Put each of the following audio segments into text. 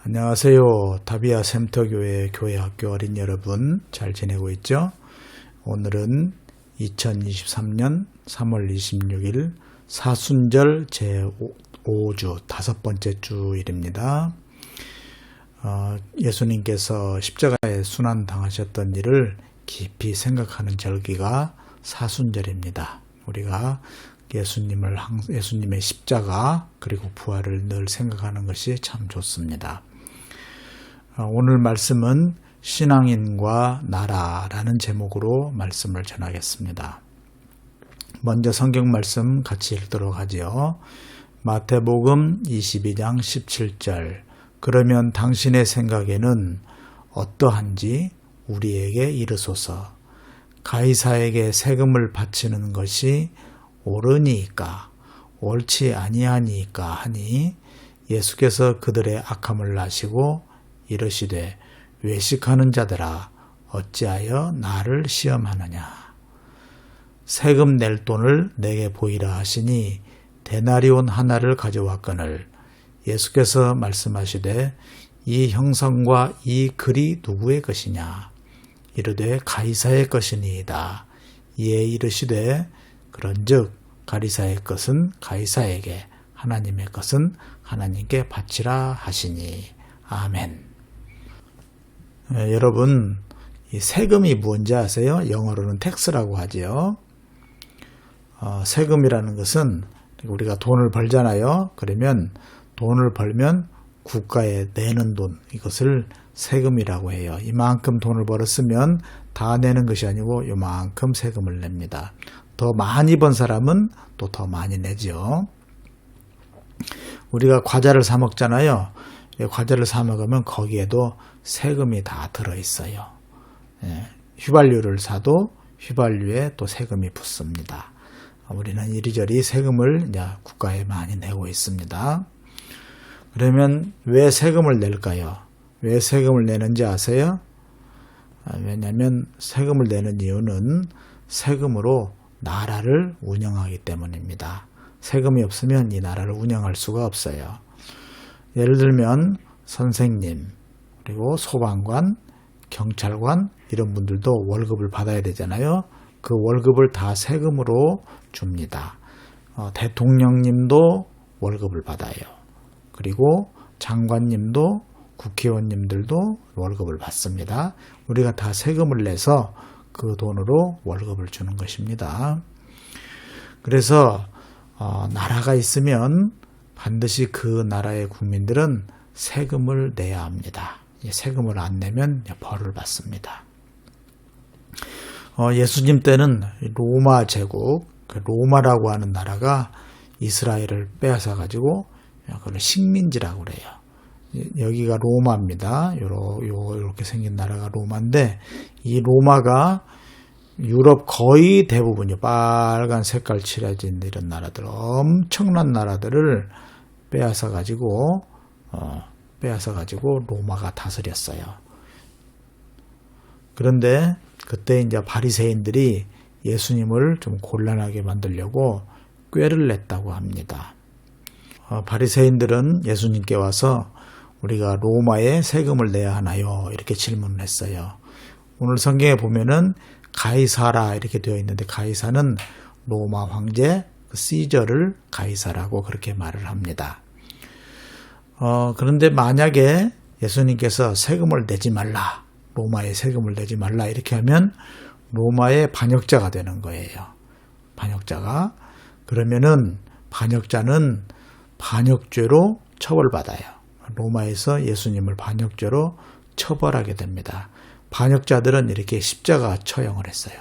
안녕하세요. 다비아 샘터교회 교회학교 어린 여러분 잘 지내고 있죠? 오늘은 2023년 3월 26일 사순절 제5주 다섯 번째 주일입니다. 예수님께서 십자가에 순환당하셨던 일을 깊이 생각하는 절기가 사순절입니다. 우리가 예수님의 십자가 그리고 부활을 늘 생각하는 것이 참 좋습니다. 오늘 말씀은 신앙인과 나라라는 제목으로 말씀을 전하겠습니다. 먼저 성경 말씀 같이 읽도록 하지요. 마태복음 22장 17절 그러면 당신의 생각에는 어떠한지 우리에게 이르소서. 가이사에게 세금을 바치는 것이 옳으니까 옳지 아니하니까 하니 예수께서 그들의 악함을 아시고 이르시되 외식하는 자들아 어찌하여 나를 시험하느냐. 세금 낼 돈을 내게 보이라 하시니 데나리온 하나를 가져왔거늘 예수께서 말씀하시되 이 형상과 이 글이 누구의 것이냐. 이르되 가이사의 것이니이다. 이에 이르시되 그런즉 가이사의 것은 가이사에게 하나님의 것은 하나님께 바치라 하시니. 아멘. 여러분, 이 세금이 뭔지 아세요? 영어로는 텍스라고 하지요. 세금이라는 것은 우리가 돈을 벌잖아요. 그러면 돈을 벌면 국가에 내는 돈, 이것을 세금이라고 해요. 이만큼 돈을 벌었으면 다 내는 것이 아니고 이만큼 세금을 냅니다. 더 많이 번 사람은 또 더 많이 내죠. 우리가 과자를 사 먹잖아요. 과자를 사 먹으면 거기에도 세금이 다 들어있어요. 휘발유를 사도 휘발유에 또 세금이 붙습니다. 우리는 이리저리 세금을 국가에 많이 내고 있습니다. 그러면 왜 세금을 낼까요? 왜 세금을 내는지 아세요? 왜냐하면 세금을 내는 이유는 세금으로 나라를 운영하기 때문입니다. 세금이 없으면 이 나라를 운영할 수가 없어요. 예를 들면 선생님, 그리고 소방관, 경찰관 이런 분들도 월급을 받아야 되잖아요. 그 월급을 다 세금으로 줍니다. 대통령님도 월급을 받아요. 그리고 장관님도 국회의원님들도 월급을 받습니다. 우리가 다 세금을 내서 그 돈으로 월급을 주는 것입니다. 그래서 나라가 있으면 반드시 그 나라의 국민들은 세금을 내야 합니다. 세금을 안 내면 벌을 받습니다. 예수님 때는 로마 제국, 로마라고 하는 나라가 이스라엘을 빼앗아 가지고 그걸 식민지라고 그래요. 여기가 로마입니다. 이렇게 생긴 나라가 로마인데 이 로마가 유럽 거의 대부분이 빨간 색깔 칠해진 이런 나라들, 엄청난 나라들을 빼앗아 가지고 로마가 다스렸어요. 그런데 그때 이제 바리새인들이 예수님을 좀 곤란하게 만들려고 꾀를 냈다고 합니다. 바리새인들은 예수님께 와서 우리가 로마에 세금을 내야 하나요? 이렇게 질문을 했어요. 오늘 성경에 보면은 가이사라 이렇게 되어 있는데 가이사는 로마 황제 시저를 가이사라고 그렇게 말을 합니다. 그런데 만약에 예수님께서 세금을 내지 말라, 로마에 세금을 내지 말라 이렇게 하면 로마의 반역자가 되는 거예요. 반역자가. 그러면은 반역자는 반역죄로 처벌받아요. 로마에서 예수님을 반역죄로 처벌하게 됩니다. 반역자들은 이렇게 십자가 처형을 했어요.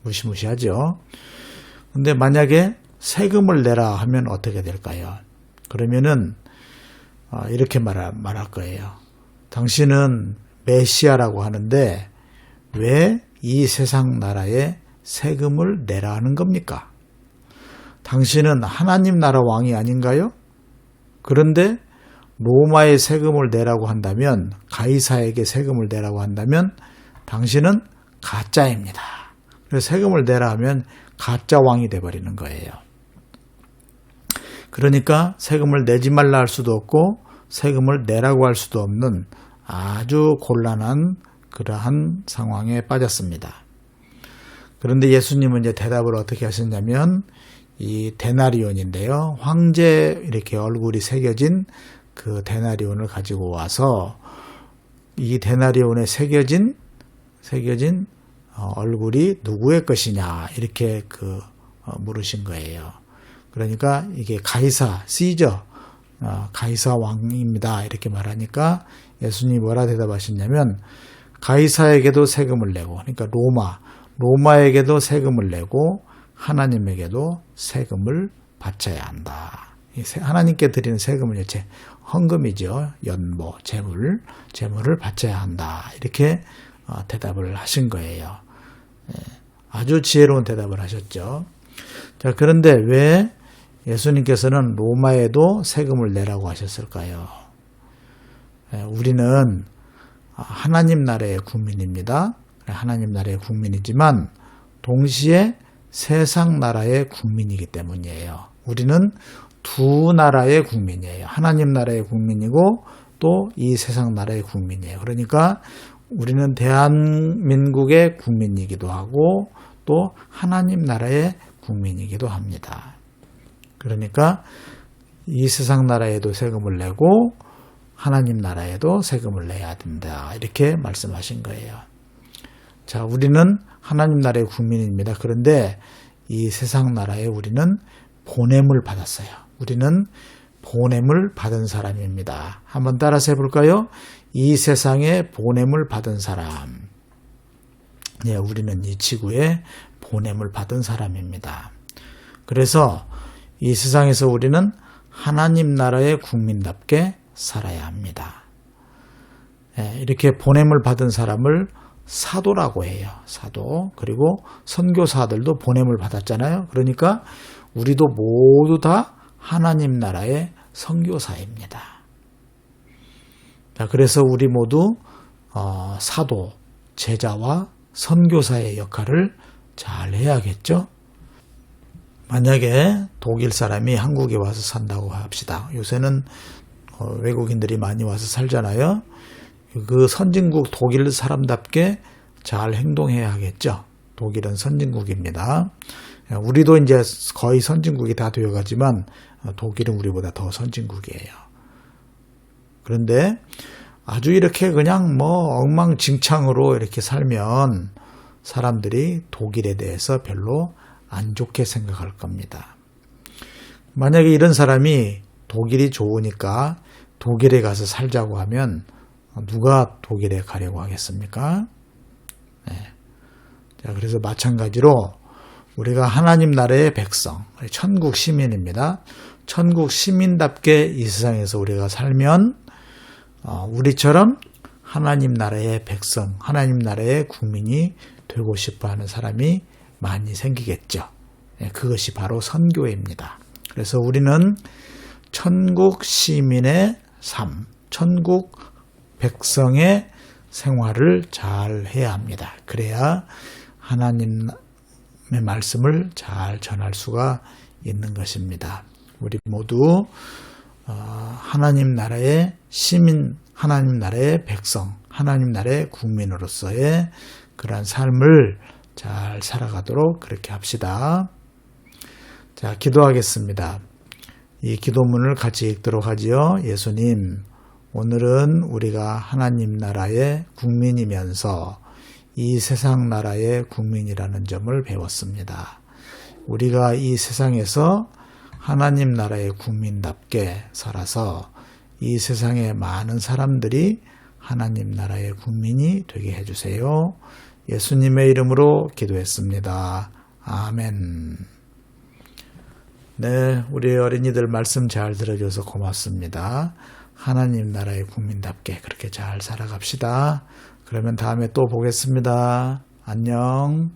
무시무시하죠. 근데 만약에 세금을 내라 하면 어떻게 될까요? 그러면은 이렇게 말할 거예요. 당신은 메시아라고 하는데 왜 이 세상 나라에 세금을 내라 하는 겁니까? 당신은 하나님 나라 왕이 아닌가요? 그런데 로마에 세금을 내라고 한다면, 가이사에게 세금을 내라고 한다면 당신은 가짜입니다. 그래서 세금을 내라 하면 가짜 왕이 돼버리는 거예요. 그러니까 세금을 내지 말라 할 수도 없고 세금을 내라고 할 수도 없는 아주 곤란한 그러한 상황에 빠졌습니다. 그런데 예수님은 이제 대답을 어떻게 하셨냐면 이 데나리온인데요. 황제 이렇게 얼굴이 새겨진 그 데나리온을 가지고 와서 이 데나리온에 새겨진 얼굴이 누구의 것이냐 이렇게 물으신 거예요. 그러니까 이게 가이사, 시저, 가이사 왕입니다. 이렇게 말하니까 예수님이 뭐라 대답하셨냐면 가이사에게도 세금을 내고, 그러니까 로마에게도 세금을 내고 하나님에게도 세금을 바쳐야 한다. 하나님께 드리는 세금은 헌금이죠. 연보, 재물을 바쳐야 한다. 이렇게 대답을 하신 거예요. 아주 지혜로운 대답을 하셨죠. 자, 그런데 왜 예수님께서는 로마에도 세금을 내라고 하셨을까요? 우리는 하나님 나라의 국민입니다. 하나님 나라의 국민이지만 동시에 세상 나라의 국민이기 때문이에요. 우리는 두 나라의 국민이에요. 하나님 나라의 국민이고 또 이 세상 나라의 국민이에요. 그러니까 우리는 대한민국의 국민이기도 하고 또 하나님 나라의 국민이기도 합니다. 그러니까 이 세상 나라에도 세금을 내고 하나님 나라에도 세금을 내야 된다. 이렇게 말씀하신 거예요. 자, 우리는 하나님 나라의 국민입니다. 그런데 이 세상 나라에 우리는 보냄을 받았어요. 우리는 보냄을 받은 사람입니다. 한번 따라서 해볼까요? 이 세상에 보냄을 받은 사람. 예, 우리는 이 지구에 보냄을 받은 사람입니다. 그래서 이 세상에서 우리는 하나님 나라의 국민답게 살아야 합니다. 예, 이렇게 보냄을 받은 사람을 사도라고 해요. 사도. 그리고 선교사들도 보냄을 받았잖아요. 그러니까 우리도 모두 다 하나님 나라의 선교사입니다. 자, 그래서 우리 모두 사도, 제자와 선교사의 역할을 잘 해야겠죠. 만약에 독일 사람이 한국에 와서 산다고 합시다. 요새는 외국인들이 많이 와서 살잖아요. 그 선진국 독일 사람답게 잘 행동해야 하겠죠. 독일은 선진국입니다. 우리도 이제 거의 선진국이 다 되어가지만 독일은 우리보다 더 선진국이에요. 그런데 아주 이렇게 그냥 엉망진창으로 이렇게 살면 사람들이 독일에 대해서 별로 안 좋게 생각할 겁니다. 만약에 이런 사람이 독일이 좋으니까 독일에 가서 살자고 하면 누가 독일에 가려고 하겠습니까? 네. 자, 그래서 마찬가지로 우리가 하나님 나라의 백성, 천국 시민입니다. 천국 시민답게 이 세상에서 우리가 살면 우리처럼 하나님 나라의 백성, 하나님 나라의 국민이 되고 싶어하는 사람이 많이 생기겠죠. 네, 그것이 바로 선교입니다. 그래서 우리는 천국 시민의 삶, 천국 백성의 생활을 잘 해야 합니다. 그래야 하나님의 말씀을 잘 전할 수가 있는 것입니다. 우리 모두 하나님 나라의 시민, 하나님 나라의 백성, 하나님 나라의 국민으로서의 그러한 삶을 잘 살아가도록 그렇게 합시다. 자, 기도하겠습니다. 이 기도문을 같이 읽도록 하지요. 예수님, 오늘은 우리가 하나님 나라의 국민이면서 이 세상 나라의 국민이라는 점을 배웠습니다. 우리가 이 세상에서 하나님 나라의 국민답게 살아서 이 세상의 많은 사람들이 하나님 나라의 국민이 되게 해주세요. 예수님의 이름으로 기도했습니다. 아멘. 네, 우리 어린이들 말씀 잘 들어줘서 고맙습니다. 하나님 나라의 국민답게 그렇게 잘 살아갑시다. 그러면 다음에 또 보겠습니다. 안녕.